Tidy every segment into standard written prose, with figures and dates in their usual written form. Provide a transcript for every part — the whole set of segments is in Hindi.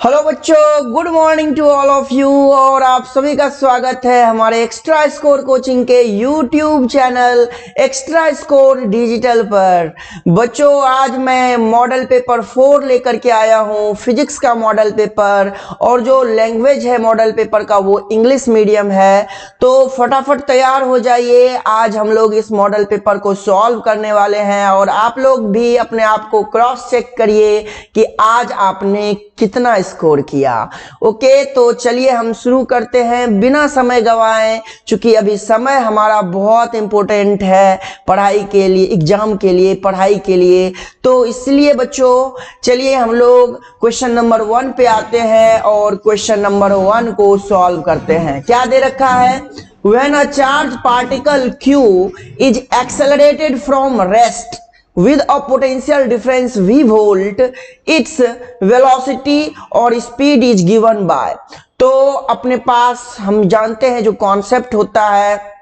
हेलो बच्चों, good morning to all of you. और आप सभी का स्वागत है हमारे एक्स्ट्रा स्कोर कोचिंग के YouTube channel extra score digital पर। बच्चों, आज मैं मॉडल पेपर 4 लेकर के आया हूँ, फिजिक्स का मॉडल पेपर। और जो लैंग्वेज है मॉडल पेपर का वो इंग्लिश मीडियम है। तो फटाफट तैयार हो जाइए, आज हम लोग इस मॉडल पेपर को सॉल्व करने वाले हैं। और आप लोग भी अपने आप को क्रॉस चेक करिए कि आज आपने कितना स्कोर किया। ओके, तो चलिए हम शुरू करते हैं बिना समय गवाएं, क्योंकि अभी समय हमारा बहुत इंपॉर्टेंट है पढ़ाई के लिए, एग्जाम के लिए, पढ़ाई के लिए। तो इसलिए बच्चों चलिए हम लोग क्वेश्चन नंबर 1 पे आते हैं और क्वेश्चन नंबर 1 को सॉल्व करते हैं। क्या दे रखा है? When a charged particle Q is accelerated from rest with a potential difference v volt, its velocity और speed is given by। तो अपने पास हम जानते हैं जो कॉन्सेप्ट होता है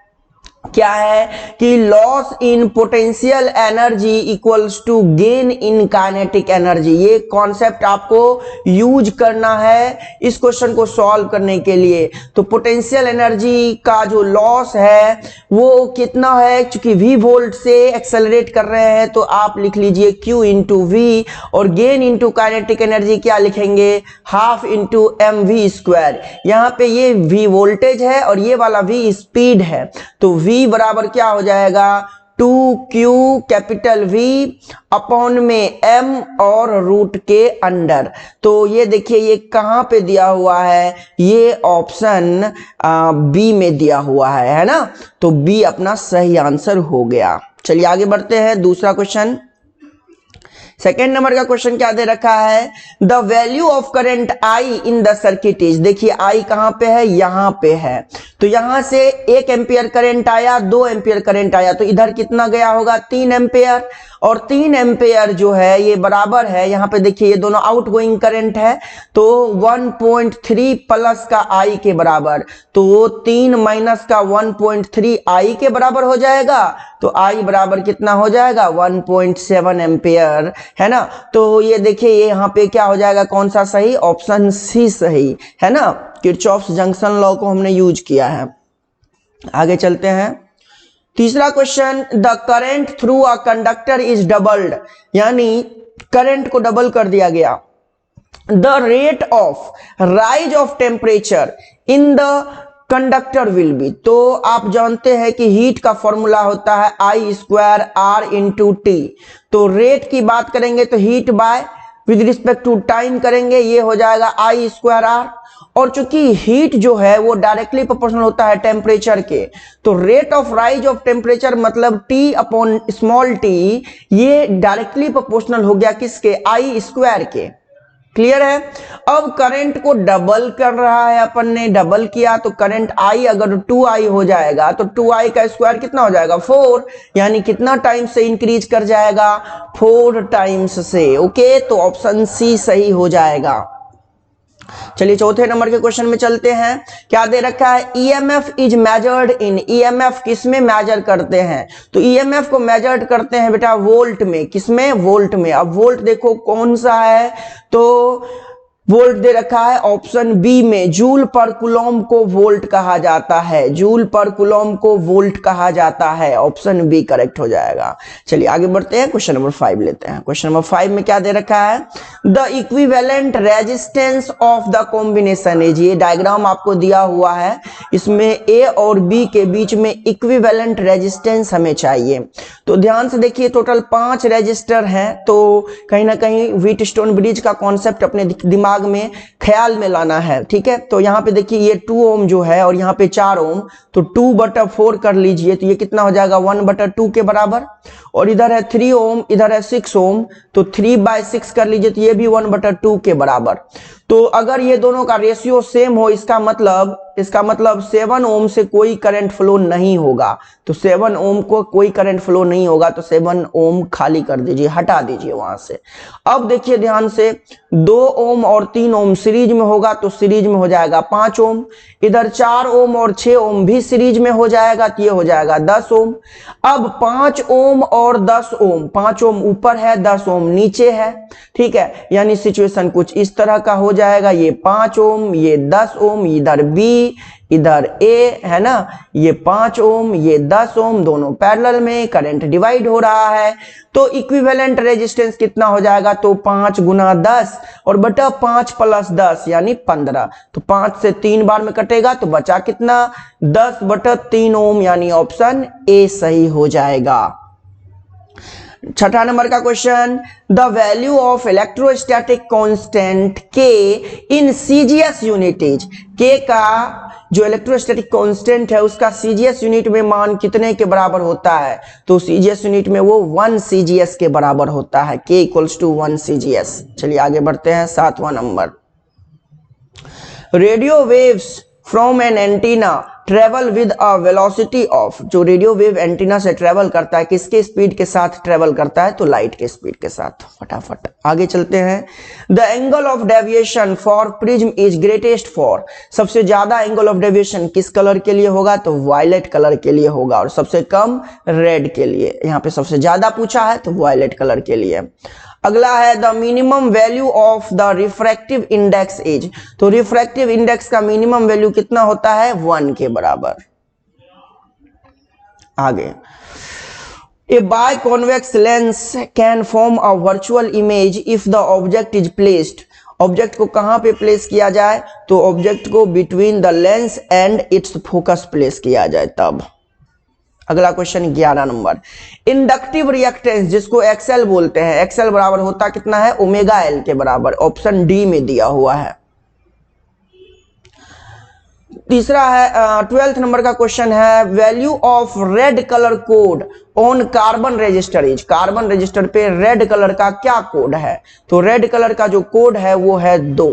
क्या है कि loss in potential energy equals to gain in kinetic energy. ये कॉन्सेप्ट आपको यूज करना है इस क्वेश्चन को सॉल्व करने के लिए। तो पोटेंशियल एनर्जी का जो लॉस है वो कितना है, क्योंकि v वोल्ट से एक्सेलरेट कर रहे हैं तो आप लिख लीजिए q इंटू वी, और गेन इंटू काइनेटिक एनर्जी क्या लिखेंगे, half into M V square. यहाँ पे ये v वोल्टेज है और ये वाला v स्पीड है। तो v बराबर क्या हो जाएगा, 2q कैपिटल V अपॉन में m और रूट के अंडर। तो ये देखिए ये कहां पे दिया हुआ है, ये ऑप्शन बी में दिया हुआ है ना। तो बी अपना सही आंसर हो गया। चलिए आगे बढ़ते हैं, दूसरा क्वेश्चन। सेकेंड नंबर का क्वेश्चन क्या दे रखा है, the value of current I in the circuit is. देखिए आई कहां पे है, यहां पे है। तो यहां से 1 एम्पियर करंट आया, 2 एम्पियर करंट आया, तो इधर कितना गया होगा, 3 एम्पियर। और 3 एम्पियर जो है ये बराबर है, यहां पे देखिए ये दोनों आउटगोइंग करंट है, तो 1.3 प्लस का आई के बराबर। तो 3 माइनस का 1.3 आई के बराबर हो जाएगा। तो आई बराबर कितना हो जाएगा, 1.7 एम्पियर, है ना। तो ये देखिए ये यहाँ पे क्या हो जाएगा, कौन सा सही, ऑप्शन सी सही है ना। किरचॉफ्स जंक्शन लॉ को हमने यूज किया है। आगे चलते हैं, तीसरा question, the current through a conductor is doubled, यानी करंट को डबल कर दिया गया। The rate of rise of temperature in the conductor will be. तो आप जानते हैं कि हीट का फॉर्मूला होता है I square R into T. तो रेट की बात करेंगे तो heat by with respect to time करेंगे, ये हो जाएगा आई स्क्वायर आर। और चूंकि हीट जो है वो डायरेक्टली प्रोपोर्शनल होता है टेम्परेचर के, तो rate of rise of temperature मतलब टी अपॉन स्मॉल टी, ये डायरेक्टली प्रोपोर्शनल हो गया किसके, आई स्क्वायर के। क्लियर है। अब करंट को डबल कर रहा है, अपन ने डबल किया तो करंट आई अगर 2i हो जाएगा तो 2i का स्क्वायर कितना हो जाएगा, 4, यानी कितना टाइम से इंक्रीज कर जाएगा, 4 टाइम्स से। ओके, तो ऑप्शन सी सही हो जाएगा। चलिए चौथे नंबर के क्वेश्चन में चलते हैं। क्या दे रखा है, EMF is measured in. EMF किसमें मेजर करते हैं, तो ईएमएफ को मेजर्ड करते हैं बेटा वोल्ट में। किसमें, वोल्ट में। अब वोल्ट देखो कौन सा है, तो वोल्ट दे रखा है ऑप्शन बी में, जूल पर कूलॉम को वोल्ट कहा जाता है। जूल पर कूलॉम को वोल्ट कहा जाता है, ऑप्शन बी करेक्ट हो जाएगा। चलिए आगे बढ़ते हैं, क्वेश्चन नंबर 5 लेते हैं। क्वेश्चन नंबर 5 में क्या दे रखा है, the equivalent resistance of the combination is. ये डायग्राम आपको दिया हुआ है, इसमें ए और बी के बीच में इक्विवेलेंट रेजिस्टेंस हमें चाहिए। तो ध्यान से देखिए टोटल 5 रेजिस्टर हैं, तो कहीं ना कहीं व्हीटस्टोन ब्रिज का कॉन्सेप्ट अपने दिमाग में ख्याल में लाना है, ठीक है। तो यहाँ पे देखिए ये 2 ओम जो है और यहाँ पे 4 ओम, तो 2/4 कर लीजिए, तो ये कितना हो जाएगा, 1/2 के बराबर। और इधर है 3 ओम, इधर है 6 ओम, तो 3/6 कर लीजिए, तो ये भी 1/2 के बराबर। तो अगर ये दोनों का रेशियो सेम हो, इसका मतलब 7 ओम से कोई करंट फ्लो नहीं होगा। तो 7 ओम को कोई करंट फ्लो नहीं होगा, तो 7 ओम खाली कर दीजिए, हटा दीजिए वहां से। अब देखिए ध्यान से 2 ओम और और 3 ओम सीरीज में होगा तो सीरीज में हो जाएगा 5 ओम। इधर 4 ओम और 6 ओम भी सीरीज में हो जाएगा तो ये हो जाएगा 10 ओम। अब 5 ओम और 10 ओम, 5 ओम ऊपर है 10 ओम नीचे है, ठीक है, यानी सिचुएशन कुछ इस तरह का हो जाएगा। ये 5 ओम, ये 10 ओम, इधर बी इधर ए है ना, ये 5 ओम ये 10 ओम, दोनों पैरेलल में करंट डिवाइड हो रहा है। तो इक्विवेलेंट रेजिस्टेंस कितना हो जाएगा, तो 5 गुना 10 और बटा 5 प्लस 10 यानी 15। तो 5 से 3 बार में कटेगा तो बचा कितना, 10 बटा 3 ओम, यानी ऑप्शन ए सही हो जाएगा। छठा नंबर का question, the value of electrostatic constant के इन सीजीएस यूनिट इज, के का जो इलेक्ट्रोस्टैटिक कांस्टेंट है उसका सीजीएस यूनिट में मान कितने के बराबर होता है, तो सीजीएस यूनिट में वो 1 सीजीएस के बराबर होता है, के इक्वल्स टू 1 सीजीएस। चलिए आगे बढ़ते हैं। 7वां number, radio waves from an antenna travel with a velocity of, जो रेडियो वेव एंटीना से ट्रेवल करता है किसके स्पीड के साथ ट्रेवल करता है, तो लाइट के स्पीड के साथ। फटाफट आगे चलते हैं। The angle of deviation for prism is greatest for, सबसे ज्यादा एंगल ऑफ डेविएशन किस कलर के लिए होगा, तो वायलेट कलर के लिए होगा, और सबसे कम रेड के लिए। यहां पे सबसे ज्यादा पूछा है तो वायलेट कलर के लिए। अगला है the minimum value of the refractive index is, तो रिफ्रैक्टिव इंडेक्स का मिनिमम वैल्यू कितना होता है, 1 के बराबर। आगे, a biconvex lens can form a virtual image if the object is placed, object को कहां पे प्लेस किया जाए, तो ऑब्जेक्ट को between the lens and its focus place किया जाए तब। अगला क्वेश्चन 11 नंबर, इंडक्टिव रिएक्टेंस जिसको एक्सएल बोलते हैं, एक्सएल बराबर होता कितना है, ओमेगा एल के बराबर, ऑप्शन डी में दिया हुआ है। तीसरा है 12th नंबर का क्वेश्चन है, value of red colour code on carbon register is, carbon register पे रेड कलर का क्या कोड है, तो रेड कलर का जो कोड है वो है 2।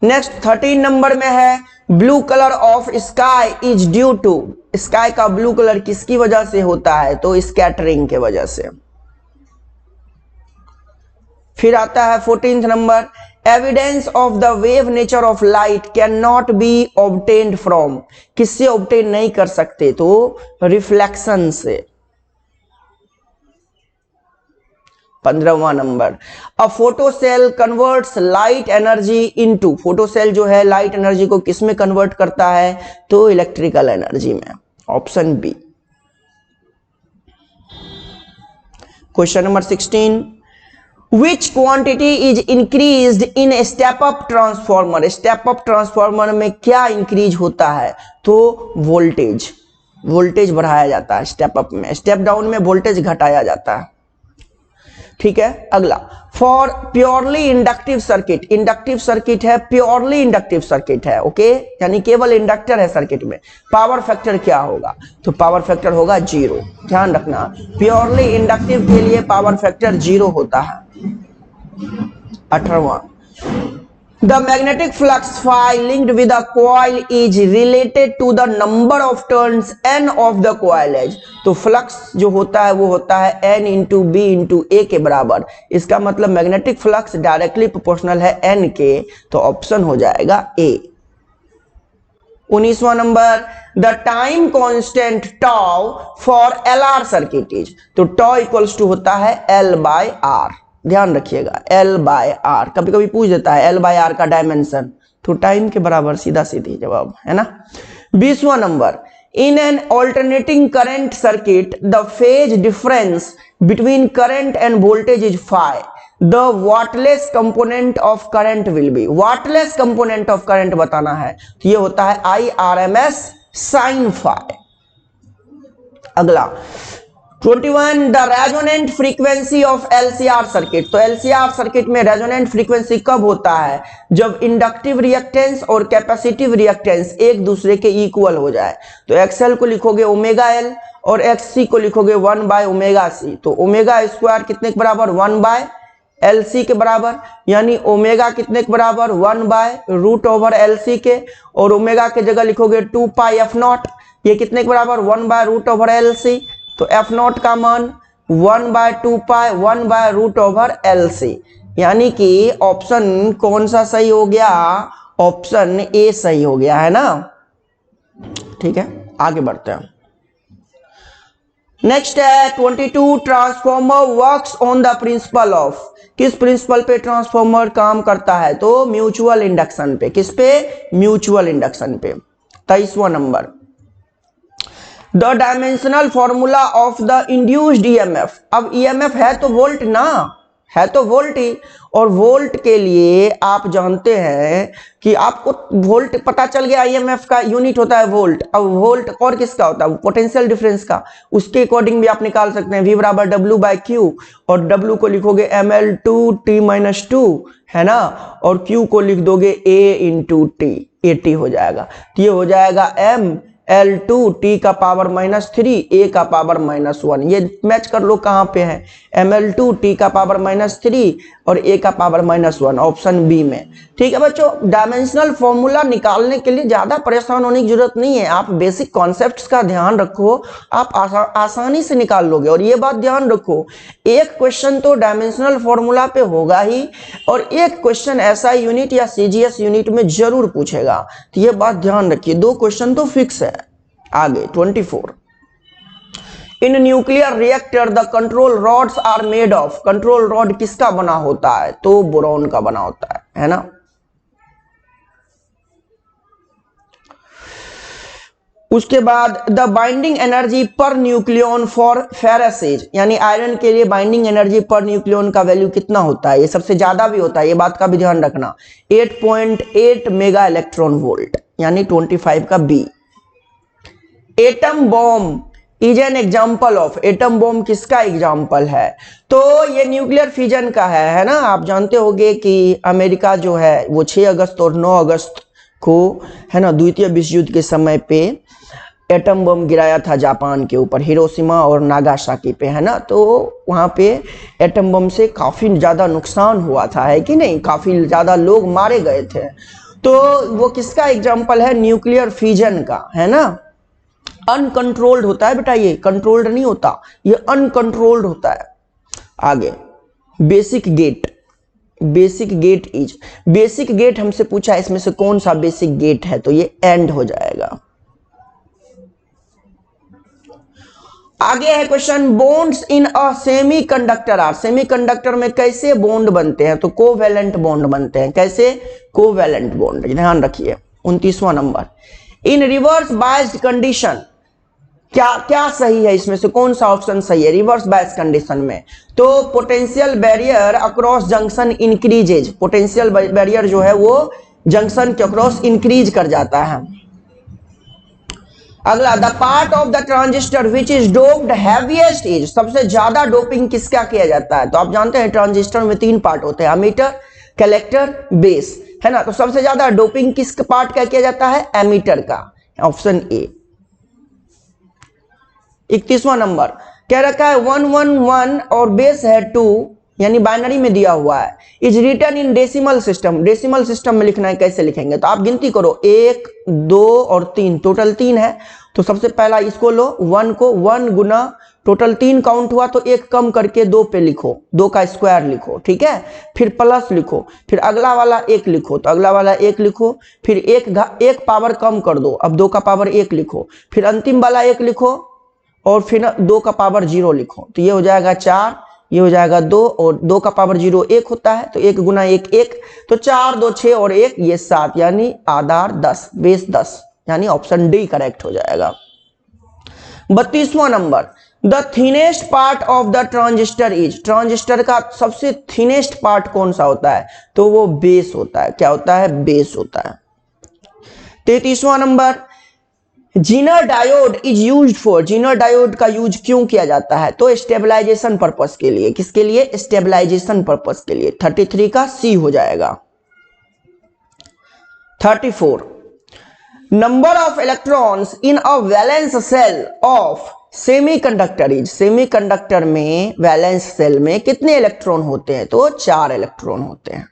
नेक्स्ट 13 नंबर में है, blue colour of sky is due to, sky का ब्लू कलर किसकी वजह से होता है, तो स्कैटरिंग के वजह से। फिर आता है 14th number, evidence of the wave nature of light can not be obtained from, किससे ऑब्टेन नहीं कर सकते, तो रिफ्लेक्शन से। 15वां number, a photo cell converts light energy into, photo cell जो है लाइट एनर्जी को किस में कन्वर्ट करता है, तो इलेक्ट्रिकल एनर्जी में, option B. Question number 16, which quantity is increased in step up transformer, step up transformer में क्या इंक्रीज होता है, तो वोल्टेज, वोल्टेज बढ़ाया जाता है स्टेप अप में, स्टेप डाउन में वोल्टेज घटाया जाता है, ठीक है। अगला, for purely inductive circuit, inductive circuit है, प्योरली इंडक्टिव सर्किट है, ओके, यानी केवल इंडक्टर है सर्किट में, पावर फैक्टर क्या होगा, तो पावर फैक्टर होगा 0, ध्यान रखना, प्योरली इंडक्टिव के लिए पावर फैक्टर 0 होता है। 18वां, the magnetic flux phi linked with a coil is related to the number of turns N of the coil as, तो फ्लक्स जो होता है वो होता है N into B into A के बराबर, इसका मतलब मैग्नेटिक फ्लक्स डायरेक्टली प्रोपोर्शनल है एन के, तो ऑप्शन हो जाएगा ए। 19वां number, the time constant tau for L R circuit is, तो टाउ इक्वल्स टू होता है एल बाय आर, ध्यान रखिएगा, एल बाय आर, कभी कभी पूछ देता है एल बाय आर का डायमेंशन, तो टाइम के बराबर, सीधा सीधी जवाब है ना। 20वां नंबर, in an alternating current circuit the phase difference between current and voltage is phi, the wattless component of current will be, wattless component of current बताना है, तो ये होता है I R M S sine phi. अगला 21, the resonant frequency of LCR circuit, तो एलसीआर सर्किट में रेजोनेंट फ्रीक्वेंसी कब होता है, जब इंडक्टिव रिएक्टेंस और कैपेसिटिव रिएक्टेंस एक दूसरे के इक्वल हो जाए, तो एक्सएल को लिखोगे ओमेगा एल और एक्ससी को लिखोगे 1 बाय ओमेगा सी, तो ओमेगा स्क्वायर कितने के बराबर, 1 बाय एलसी के बराबर, यानी ओमेगा कितने के बराबर, 1 बाय रूट ओवर एलसी के, और ओमेगा के जगह लिखोगे 2 पाई एफ नॉट, ये कितने के बराबर, 1 बाय रूट ओवर एलसी, तो एफ नॉट का मान 1/2 पाई 1/√LC, यानी कि ऑप्शन कौन सा सही हो गया, ऑप्शन ए सही हो गया है ना। ठीक है, आगे बढ़ते हैं। नेक्स्ट है 22, transformer works on the principle of, किस प्रिंसिपल पे ट्रांसफॉर्मर काम करता है, तो म्यूचुअल इंडक्शन पे। किस पे, म्यूचुअल इंडक्शन पे। 23वां number, the dimensional formula of the induced EMF. अब ईएमएफ है तो वोल्ट ना, है तो वोल्ट ही, और वोल्ट के लिए आप जानते हैं कि आपको वोल्ट पता चल गया, ईएमएफ का यूनिट होता है वोल्ट। अब वोल्ट और किसका होता है, पोटेंशियल डिफरेंस का, उसके अकॉर्डिंग भी आप निकाल सकते हैं, V बराबर W/Q, और W को लिखोगे mL2T-2 है ना, और Q को लिख दोगे A/T, AT हो जाएगा। तो ये हो जाएगा mL2T का पावर -3 A का पावर -1। ये मैच कर लो कहाँ पे है, mL2T का पावर -3 और A का पावर -1, ऑप्शन बी में। ठीक है बच्चों, डायमेंशनल फॉर्मूला निकालने के लिए ज्यादा परेशान होने की जरूरत नहीं है, आप बेसिक कॉन्सेप्ट्स का ध्यान रखो, आप आसानी से निकाल लोगे। और ये बात ध्यान रखो, एक क्वेश्चन तो डायमेंशनल फॉर्मूला पे होगा ही, और एक क्वेश्चन SI यूनिट या CGS यूनिट में जरूर पूछेगा, तो ये बात ध्यान रखिए, 2 क्वेश्चन तो फिक्स है। आगे 24, in nuclear reactor the control rods are made of, control rod किसका बना होता है, तो बोरॉन का बना होता है ना। उसके बाद the binding energy per nucleon for ferrous is, यानी आयरन के लिए बाइंडिंग एनर्जी पर न्यूक्लियन का वैल्यू कितना होता है, ये सबसे ज्यादा भी होता है, ये बात का भी ध्यान रखना, 8.8 मेगा इलेक्ट्रॉन वोल्ट, यानी 25 का B. Atom bomb is an example of, atom bomb किसका एग्जाम्पल है, तो ये न्यूक्लियर फिजन का है ना। आप जानते होंगे कि अमेरिका जो है वो 6 अगस्त और 9 अगस्त को है ना द्वितीय विश्व युद्ध के समय पे एटम बम गिराया था जापान के ऊपर, हिरोशिमा और नागासाकी पे, है ना। तो वहां पे एटम बम से काफी ज्यादा नुकसान हुआ था, है कि नहीं, काफी ज्यादा लोग मारे गए थे। तो वो किसका एग्जाम्पल है, न्यूक्लियर फिजन का, है ना। अनकंट्रोल्ड होता है बेटा, ये कंट्रोल्ड नहीं होता, ये अनकंट्रोल्ड होता है। आगे basic gate, basic gate is, basic gate हमसे पूछा इसमें से कौन सा बेसिक गेट है, तो ये एंड हो जाएगा। आगे है question, bonds in a semiconductor are, semiconductor में कैसे बॉन्ड बनते हैं, तो कोवैलेंट बॉन्ड बनते हैं, कैसे, कोवैलेंट बॉन्ड, ध्यान रखिए। 29वां नंबर, इन रिवर्स बायस्ड कंडीशन, क्या क्या सही है, इसमें से कौन सा ऑप्शन सही है रिवर्स बायस कंडीशन में, तो potential barrier across junction increases, potential barrier जो है वो जंक्शन के अक्रॉस इंक्रीज कर जाता है। अगला, the part of the transistor which is doped heaviest is, सबसे ज्यादा डोपिंग किसका किया जाता है, तो आप जानते हैं ट्रांजिस्टर में 3 पार्ट होते हैं, एमीटर, कलेक्टर, बेस, है ना। तो सबसे ज्यादा डोपिंग किस पार्ट का किया जाता है, एमीटर का, ऑप्शन ए। 31वां नंबर कह रखा है 111 और बेस है 2, यानी बाइनरी में दिया हुआ है, is written in decimal system, decimal system में लिखना है, कैसे लिखेंगे, तो आप गिनती करो 1 2 और 3, टोटल 3 है। तो सबसे पहला इसको लो, 1 को 1 गुना टोटल 3 काउंट हुआ, तो 1 कम करके 2 पे लिखो, 2 का स्क्वायर लिखो, ठीक है, फिर प्लस लिखो, फिर अगला वाला 1 लिखो, तो अगला वाला 1 लिखो, फिर 1 पावर कम कर दो, अब 2 का पावर 1 लिखो, फिर अंतिम वाला 1 लिखो, और फिर 2 का पावर 0 लिखो, तो ये हो जाएगा 4, ये हो जाएगा 2, और 2 का पावर 0 1 होता है, तो 1 गुना 1 1, तो 4 2 6 और 1 ये 7, यानी आधार 10, बेस 10, यानी ऑप्शन डी करेक्ट हो जाएगा। 32वां number, the thinnest part of the transistor is, transistor का सबसे थिनेस्ट पार्ट कौन सा होता है, तो वो बेस होता है, क्या होता है, बेस होता है। 33वां number, zener diode is used for, zener diode का यूज क्यों किया जाता है, तो स्टेबलाइजेशन पर्पस के लिए, किसके लिए, स्टेबलाइजेशन पर्पस के लिए, 33 का सी हो जाएगा। 34, number of electrons in a valence shell of semiconductor is, semiconductor में वैलेंस सेल में कितने इलेक्ट्रॉन होते हैं, तो 4 इलेक्ट्रॉन होते हैं।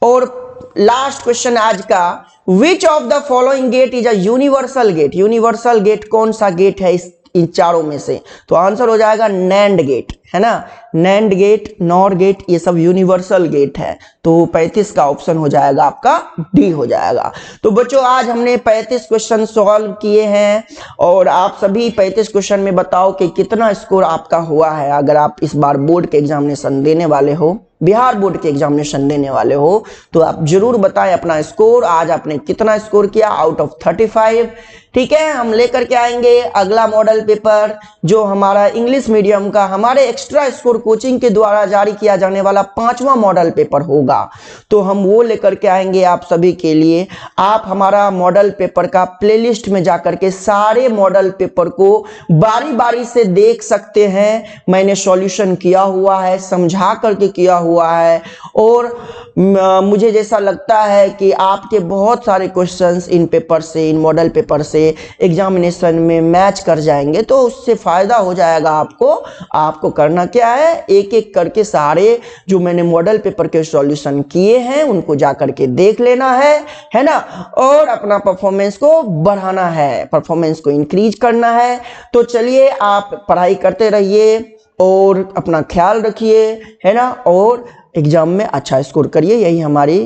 और लास्ट क्वेश्चन आज का, which of the following gate is a universal gate, universal gate कौन सा गेट है इन चारों में से, तो आंसर हो जाएगा नैंड गेट, है ना। नैंड गेट, नॉर गेट, ये सब यूनिवर्सल गेट है, तो 35 का ऑप्शन हो जाएगा आपका डी हो जाएगा। तो बच्चों आज हमने 35 क्वेश्चन सॉल्व किए हैं और आप सभी 35 क्वेश्चन में बताओ कि कितना स्कोर आपका हुआ है। अगर आप इस बार बोर्ड के एग्जामिनेशन देने वाले हो, बिहार बोर्ड के एग्जामिनेशन देने वाले हो, तो आप जरूर बताएं अपना स्कोर। आज आपने कितना स्कोर किया आउट ऑफ 35। ठीक है, हम लेकर के आएंगे अगला मॉडल पेपर जो हमारा इंग्लिश मीडियम का हमारे एक्स्ट्रा स्कोर कोचिंग के द्वारा जारी किया जाने वाला 5वां मॉडल पेपर होगा, तो हम वो लेकर के आएंगे आप सभी के लिए। आप हमारा मॉडल पेपर का प्लेलिस्ट में जाकर के सारे मॉडल पेपर को बारी बारी से देख सकते हैं। मैंने सॉल्यूशन किया हुआ है, समझा करके किया हुआ है, और मुझे जैसा लगता है कि आपके बहुत सारे क्वेश्चंस इन पेपर से, इन मॉडल पेपर से एग्जामिनेशन में मैच कर जाएंगे, तो उससे फायदा हो जाएगा आपको। आपको करना क्या है, एक एक करके सारे जो मैंने मॉडल पेपर के सॉल्यूशन किए हैं उनको जाकर के देख लेना है ना, और अपना परफॉर्मेंस को बढ़ाना है, परफॉर्मेंस को इंक्रीज करना है। तो चलिए आप पढ़ाई करते रहिए और अपना ख्याल रखिए, है ना, और एग्जाम में अच्छा स्कोर करिए, यही हमारी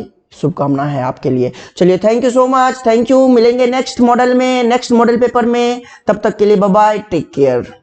शुभकामना है आपके लिए। चलिए, thank you so much, thank you. मिलेंगे नेक्स्ट मॉडल में, नेक्स्ट मॉडल पेपर में। तब तक के लिए बाय बाय, टेक केयर।